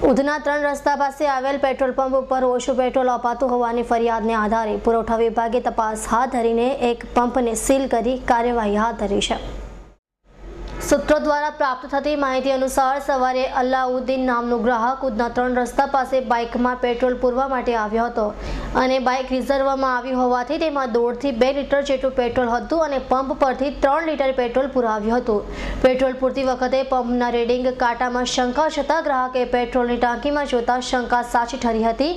ઉધના 3 રસ્તા પાસે આવેલ પેટ્રોલ પંપ ઉપર ઓછું પેટ્રોલ અપાતું હોવાની ફરિયાદને આધારે પુરવઠા વિભાગે તપાસ હાથ ધરીને એક પંપને સીલ કરી કાર્યવાહી હાથ ધરી છે। सूत्रों द्वारा प्राप्त थती माहिती अनुसार सवारे अल्लाउद्दीन नामनो ग्राहक उधना 3 रस्ता पासे बाइक में पेट्रोल पूरवा माटे आव्यो हतो अने बाइक रिजर्व में आवी होवाथी तेमां 1.5 થી 2 लीटर जेटલું पेट्रोल हतुं अने पंप परथी 3 लीटर पेट्रोल पुराव्युं हतुं। पेट्रोल पूरती वखते पंपना रेडिंग कांटामां शंका छतां ग्राहके पेट्रोलनी टांकीमां जोता शंका साची ठरी हती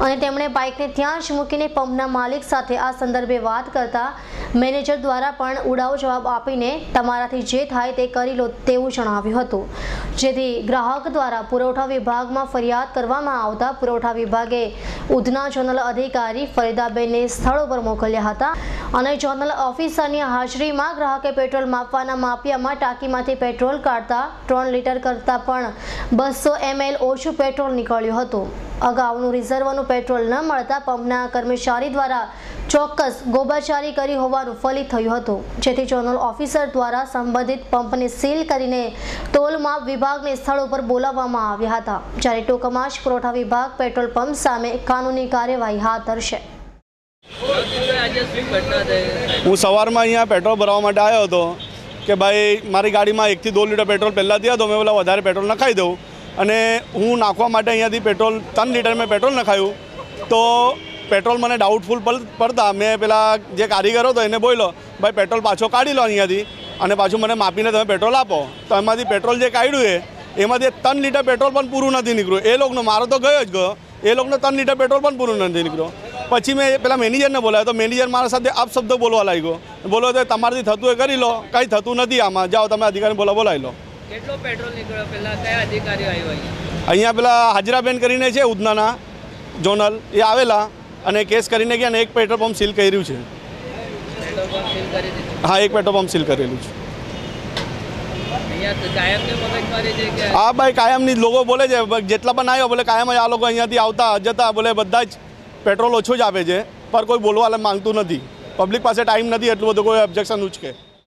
अने तेमणे बाइकने त्यां ज मूकीने पंपना मालिक साथे आ संदर्भे वात करता मैनेजर द्वारा पण उडाऊ जवाब आपीने तमाराथी जे थाय ते करी लो तेवुं जणाव्युं हतुं, जेथी ग्राहक द्वारा पुरवठा विभागमां फरियाद करवामां आवता पुरवठा विभागे उधना जोनल अधिकारी फरीदाबेनने स्थळ पर मोकल्या हता अने जोनल ऑफिसरनी हाजरीमां ग्राहके पेट्रोल मापवाना मापियामां टांकीमांथी पेट्रोल काढता 3 लीटर करता पण 200 ml ओछुं पेट्रोल निकळ्युं हतुं। अगाऊनुं रिजर्वनुं पेट्रोल न मळता पंपना कर्मचारी द्वारा ચોક્કસ ગોબાચારી કરી હોવાનું ફલિત થયું હતું, જેથી ઝોનલ ઓફિસર દ્વારા સંબંધિત પંપને સીલ કરીને તોલમાપ વિભાગને સ્થળ ઉપર બોલાવવામાં આવ્યા હતા, જ્યારે ટૂંકમાં જ પુરવઠા વિભાગ પેટ્રોલ પંપ સામે કાનૂની કાર્યવાહી હાથ ધરશે। હું સવારમાં અહીંયા પેટ્રોલ ભરવા માટે આવ્યો હતો કે ભાઈ મારી ગાડીમાં 1 થી 2 લીટર પેટ્રોલ પહેલાંથી હતો, મેં પેલા વધારે પેટ્રોલ નખાઈ દઉં અને હું નાખવા માટે અહીંયાથી પેટ્રોલ 3 લીટર મેં પેટ્રોલ નખાયું તો पेट्रोल मैंने डाउटफुल पड़ता मैं पेला जे कारीगर तो एने बोलो भाई पेट्रोल पाछो काढ़ी लो अहींयाथी अने पाछुं मने मापीने तमे पेट्रोल आपो तो एमांथी पेट्रोल जे काढ्युं है एमांथी 3 लीटर पेट्रोल पण पूरुं नथी निकळ्युं। ए लोकनो मारो तो गयो ज गयो, ए लोकनो 3 लीटर पेट्रोल पण पूरुं नथी निकळ्युं। पछी मैं पेला मैनेजरने बोलाव्यो तो मैनेजर मारा साथे अपशब्द बोलवा लाग्यो, बोलो तो तमाराथी थतुं होय करी लो, कंई थतुं नथी आमां, जाओ तमे अधिकारी बोलावी लो। કેટલો પેટ્રોલ નીકળ્યો? પેલા કયા અધિકારીઓ આવ્યા અહીંયા? પેલા હાજરાબેન કરીને છે ઉધનાના જોનલ, એ આવેલા અને કેસ કરીને ગયા અને એક પેટ્રોલ પંપ સીલ કર્યું છે। પેટ્રોલ પંપ સીલ કરી દીધું? હા, એક પેટ્રોલ પંપ સીલ કરેલું છે। અહીંયા તો કાયમની મગજમારી છે કે હા ભાઈ, કાયમની લોકો બોલે છે, જેટલા પણ આવ્યો બોલે કાયમ જ આ લોકો અહીંયાથી આવતા જતા બોલે બધા જ પેટ્રોલ ઓછું જ આપે છે, પર કોઈ બોલવા માંગતું નથી, પબ્લિક પાસે ટાઈમ નથી એટલું બધું કોઈ ઓબ્જેક્શન ઉચકે।